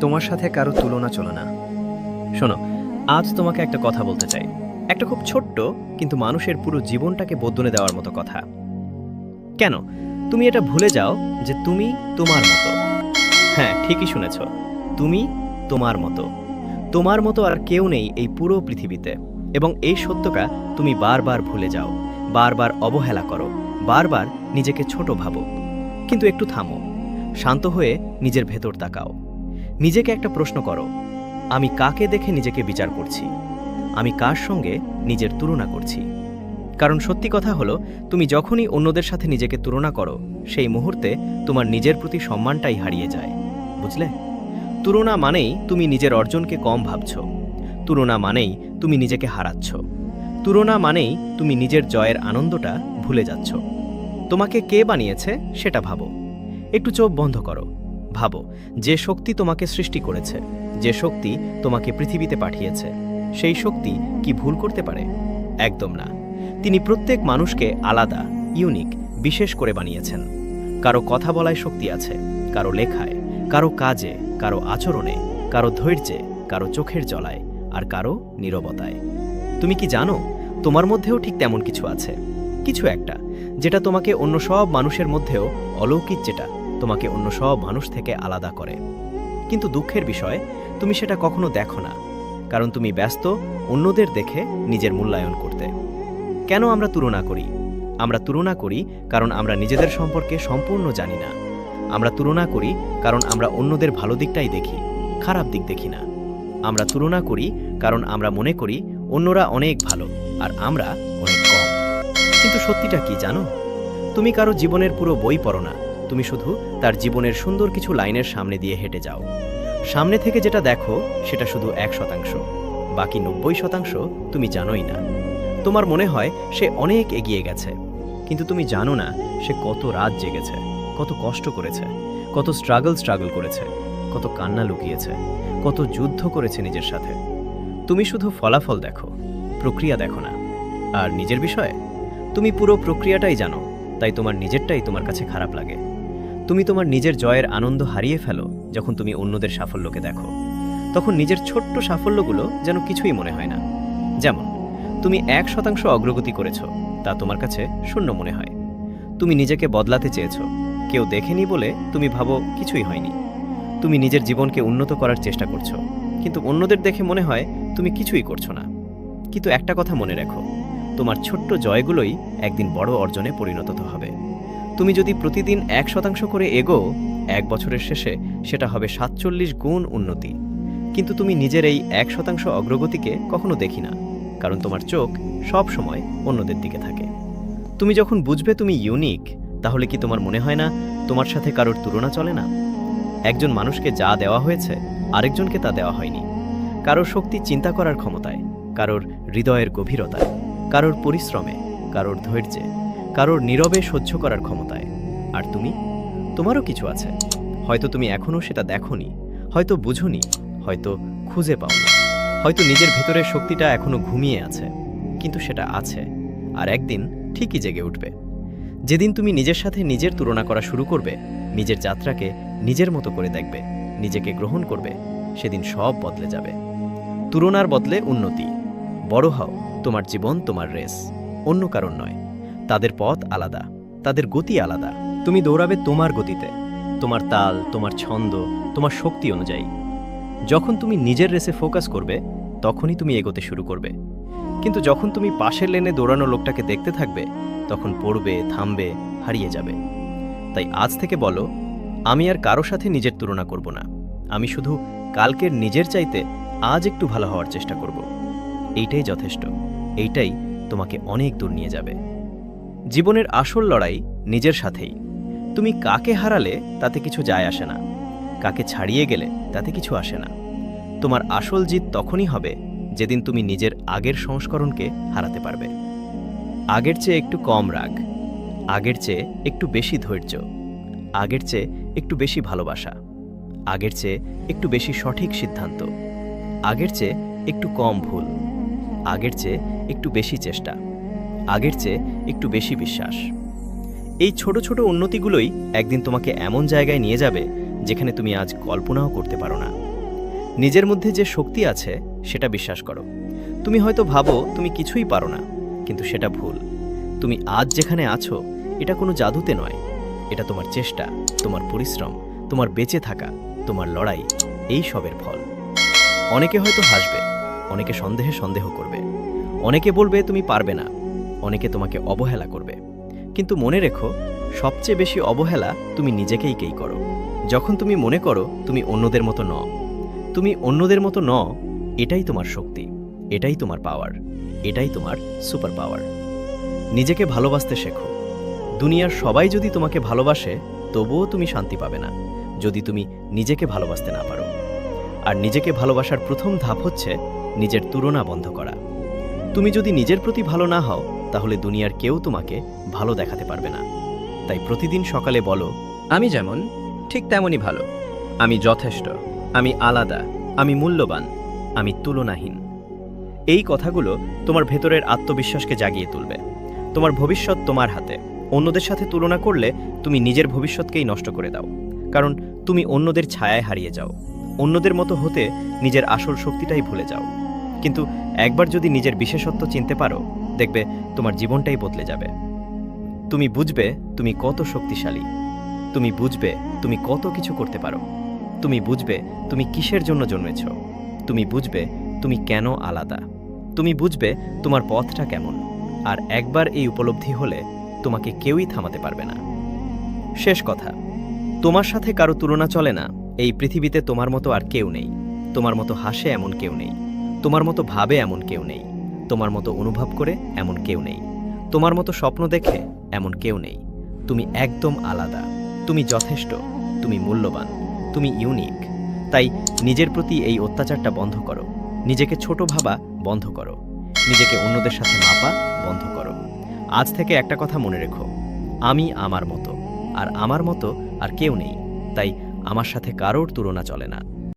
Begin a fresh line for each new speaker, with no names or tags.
তোমার সাথে কারো তুলনা চলো না। শোনো, আজ তোমাকে একটা কথা বলতে চাই। একটা খুব ছোট্ট কিন্তু মানুষের পুরো জীবনটাকে বদলে দেওয়ার মতো কথা। কেন তুমি এটা ভুলে যাও যে তুমি তোমার মতো? হ্যাঁ, ঠিকই শুনেছ, তুমি তোমার মতো। তোমার মতো আর কেউ নেই এই পুরো পৃথিবীতে। এবং এই সত্যটা তুমি বারবার ভুলে যাও, বারবার অবহেলা করো, বারবার নিজেকে ছোট ভাবো। কিন্তু একটু থামো, শান্ত হয়ে নিজের ভেতর তাকাও। নিজেকে একটা প্রশ্ন করো, আমি কাকে দেখে নিজেকে বিচার করছি? আমি কার সঙ্গে নিজের তুলনা করছি? কারণ সত্যি কথা হলো, তুমি যখনই অন্যদের সাথে নিজেকে তুলনা করো, সেই মুহূর্তে তোমার নিজের প্রতি সম্মানটাই হারিয়ে যায়। বুঝলে? তুলনা মানেই তুমি নিজের অর্জনকে কম ভাবছো। তুলনা মানেই তুমি নিজেকে হারাচ্ছ। তুলনা মানেই তুমি নিজের জয়ের আনন্দটা ভুলে যাচ্ছ। তোমাকে কে বানিয়েছে সেটা ভাবো। একটু চোখ বন্ধ করো, ভাবো যে শক্তি তোমাকে সৃষ্টি করেছে, যে শক্তি তোমাকে পৃথিবীতে পাঠিয়েছে, সেই শক্তি কি ভুল করতে পারে? একদম না। তিনি প্রত্যেক মানুষকে আলাদা, ইউনিক, বিশেষ করে বানিয়েছেন। কারো কথা বলায় শক্তি আছে, কারো লেখায়, কারো কাজে, কারো আচরণে, কারো ধৈর্যে, কারো চোখের জলায়, আর কারো নীরবতায়। তুমি কি জানো, তোমার মধ্যেও ঠিক তেমন কিছু আছে। কিছু একটা যেটা তোমাকে অন্য সব মানুষের মধ্যেও অলৌকিক, যেটা তোমাকে অন্য সব মানুষ থেকে আলাদা করে। কিন্তু দুঃখের বিষয়, তুমি সেটা কখনো দেখো না, কারণ তুমি ব্যস্ত অন্যদের দেখে নিজের মূল্যায়ন করতে। কেন আমরা তুলনা করি? আমরা তুলনা করি কারণ আমরা নিজেদের সম্পর্কে সম্পূর্ণ জানি না। আমরা তুলনা করি কারণ আমরা অন্যদের ভালো দিকটাই দেখি, খারাপ দিক দেখি না। আমরা তুলনা করি কারণ আমরা মনে করি অন্যরা অনেক ভালো আর আমরা অনেক কম। কিন্তু সত্যিটা কি জানো? তুমি কারো জীবনের পুরো বই পড়ো না, তুমি শুধু তার জীবনের সুন্দর কিছু লাইনের সামনে দিয়ে হেঁটে যাও। সামনে থেকে যেটা দেখো সেটা শুধু 1%, বাকি 90% তুমি জানোই না। তোমার মনে হয় সে অনেক এগিয়ে গেছে, কিন্তু তুমি জানো না সে কত রাত জেগেছে, কত কষ্ট করেছে, কত স্ট্রাগল করেছে, কত কান্না লুকিয়েছে, কত যুদ্ধ করেছে নিজের সাথে। তুমি শুধু ফলাফল দেখো, প্রক্রিয়া দেখো না। আর নিজের বিষয়ে তুমি পুরো প্রক্রিয়াটাই জানো, তাই তোমার নিজেরটাই তোমার কাছে খারাপ লাগে। তুমি তোমার নিজের জয়ের আনন্দ হারিয়ে ফেলো যখন তুমি অন্যদের সাফল্যকে দেখো। তখন নিজের ছোট্ট সাফল্যগুলো যেন কিছুই মনে হয় না। যেমন তুমি 1% অগ্রগতি করেছ, তা তোমার কাছে শূন্য মনে হয়। তুমি নিজেকে বদলাতে চেয়েছ, কেউ দেখেনি বলে তুমি ভাবো কিছুই হয়নি। তুমি নিজের জীবনকে উন্নত করার চেষ্টা করছো, কিন্তু অন্যদের দেখে মনে হয় তুমি কিছুই করছো না। কিন্তু একটা কথা মনে রেখো, তোমার ছোট্ট জয়গুলোই একদিন বড় অর্জনে পরিণত হবে। তুমি যদি প্রতিদিন 1% করে এগো, 1 বছরের শেষে সেটা হবে 47 গুণ উন্নতি। কিন্তু তুমি নিজের এই 1% অগ্রগতিকে কখনো দেখি না, কারণ তোমার চোখ সব সময় অন্যদের দিকে থাকে। তুমি যখন বুঝবে তুমি ইউনিক, তাহলে কি তোমার মনে হয় না তোমার সাথে কারোর তুলনা চলে না? একজন মানুষকে যা দেওয়া হয়েছে আরেকজনকে তা দেওয়া হয়নি। কারোর শক্তি চিন্তা করার ক্ষমতায়, কারোর হৃদয়ের গভীরতায়, কারোর পরিশ্রমে, কারোর ধৈর্যে, কারোর নীরবে সহ্য করার ক্ষমতায়। আর তুমি, তোমারও কিছু আছে। হয়তো তুমি এখনও সেটা দেখোনি, হয়তো বুঝোনি, হয়তো খুঁজে পাওনি, হয়তো নিজের ভেতরের শক্তিটা এখনো ঘুমিয়ে আছে, কিন্তু সেটা আছে, আর একদিন ঠিকই জেগে উঠবে। যেদিন তুমি নিজের সাথে নিজের তুলনা করা শুরু করবে, নিজের যাত্রাকে নিজের মতো করে দেখবে, নিজেকে গ্রহণ করবে, সেদিন সব বদলে যাবে। তুলনার বদলে উন্নতি। বড় হও, তোমার জীবন তোমার রেস, অন্য কারণ নয়। তাদের পথ আলাদা, তাদের গতি আলাদা। তুমি দৌড়াবে তোমার গতিতে, তোমার তাল, তোমার ছন্দ, তোমার শক্তি অনুযায়ী। যখন তুমি নিজের রেসে ফোকাস করবে, তখনই তুমি এগোতে শুরু করবে। কিন্তু যখন তুমি পাশের লেনে দৌড়ানো লোকটাকে দেখতে থাকবে, তখন পড়বে, থামবে, হারিয়ে যাবে। তাই আজ থেকে বলো, আমি আর কারো সাথে নিজের তুলনা করব না। আমি শুধু কালকের নিজের চাইতে আজ একটু ভালো হওয়ার চেষ্টা করব। এইটাই যথেষ্ট, এইটাই তোমাকে অনেক দূর নিয়ে যাবে। জীবনের আসল লড়াই নিজের সাথেই। তুমি কাকে হারালে তাতে কিছু যায় আসে না, কাকে ছাড়িয়ে গেলে তাতে কিছু আসে না। তোমার আসল জিত তখনই হবে যেদিন তুমি নিজের আগের সংস্করণকে হারাতে পারবে। আগের চেয়ে একটু কম রাগ, আগের চেয়ে একটু বেশি ধৈর্য, আগের চেয়ে একটু বেশি ভালোবাসা, আগের চেয়ে একটু বেশি সঠিক সিদ্ধান্ত, আগের চেয়ে একটু কম ভুল, আগের চেয়ে একটু বেশি চেষ্টা, আগের চেয়ে একটু বেশি বিশ্বাস। এই ছোট ছোট উন্নতিগুলোই একদিন তোমাকে এমন জায়গায় নিয়ে যাবে যেখানে তুমি আজ কল্পনাও করতে পারো না। নিজের মধ্যে যে শক্তি আছে সেটা বিশ্বাস করো। তুমি হয়তো ভাবো তুমি কিছুই পারো না, কিন্তু সেটা ভুল। তুমি আজ যেখানে আছো এটা কোনো জাদুতে নয়, এটা তোমার চেষ্টা, তোমার পরিশ্রম, তোমার বেঁচে থাকা, তোমার লড়াই, এই সবের ফল। অনেকে হয়তো হাসবে, অনেকে সন্দেহে সন্দেহ করবে, অনেকে বলবে তুমি পারবে না, অনেকে তোমাকে অবহেলা করবে। কিন্তু মনে রেখো, সবচেয়ে বেশি অবহেলা তুমি নিজেকেই করো। যখন তুমি মনে করো তুমি অন্যদের মতো নও, তুমি অন্যদের মতো নও, এটাই তোমার শক্তি, এটাই তোমার পাওয়ার, এটাই তোমার সুপার পাওয়ার। নিজেকে ভালোবাসতে শেখো। দুনিয়ার সবাই যদি তোমাকে ভালোবাসে তবুও তুমি শান্তি পাবে না যদি তুমি নিজেকে ভালোবাসতে না পারো। আর নিজেকে ভালোবাসার প্রথম ধাপ হচ্ছে নিজের তুলনা বন্ধ করা। তুমি যদি নিজের প্রতি ভালো না হও তাহলে দুনিয়ার কেউ তোমাকে ভালো দেখাতে পারবে না। তাই প্রতিদিন সকালে বলো, আমি যেমন ঠিক তেমনই ভালো, আমি যথেষ্ট, আমি আলাদা, আমি মূল্যবান, আমি তুলনাহীন। এই কথাগুলো তোমার ভেতরের আত্মবিশ্বাসকে জাগিয়ে তুলবে। তোমার ভবিষ্যৎ তোমার হাতে। অন্যদের সাথে তুলনা করলে তুমি নিজের ভবিষ্যৎকেই নষ্ট করে দাও, কারণ তুমি অন্যদের ছায়ায় হারিয়ে যাও। অন্যদের মতো হতে নিজের আসল শক্তিটাই ভুলে যাও। কিন্তু একবার যদি নিজের বিশেষত্ব চিনতে পারো, দেখবে তোমার জীবনটাই বদলে যাবে। তুমি বুঝবে তুমি কত শক্তিশালী, তুমি বুঝবে তুমি কত কিছু করতে পারো, তুমি বুঝবে তুমি কিসের জন্য জন্মেছ, তুমি বুঝবে তুমি কেন আলাদা, তুমি বুঝবে তোমার পথটা কেমন। আর একবার এই উপলব্ধি হলে তোমাকে কেউই থামাতে পারবে না। শেষ কথা, তোমার সাথে কারো তুলনা চলে না। এই পৃথিবীতে তোমার মতো আর কেউ নেই। তোমার মতো হাসে এমন কেউ নেই, তোমার মতো ভাবে এমন কেউ নেই, তোমার মতো অনুভব করে এমন কেউ নেই, তোমার মতো স্বপ্ন দেখে এমন কেউ নেই। তুমি একদম আলাদা, তুমি যথেষ্ট, তুমি মূল্যবান, তুমি ইউনিক। তাই নিজের প্রতি এই অত্যাচারটা বন্ধ করো, নিজেকে ছোট ভাবা বন্ধ করো, নিজেকে অন্যদের সাথে মাপা বন্ধ করো। আজ থেকে একটা কথা মনে রেখো, আমি আমার মতো, আর আমার মতো আর কেউ নেই। তাই আমার সাথে কারোর তুলনা চলে না।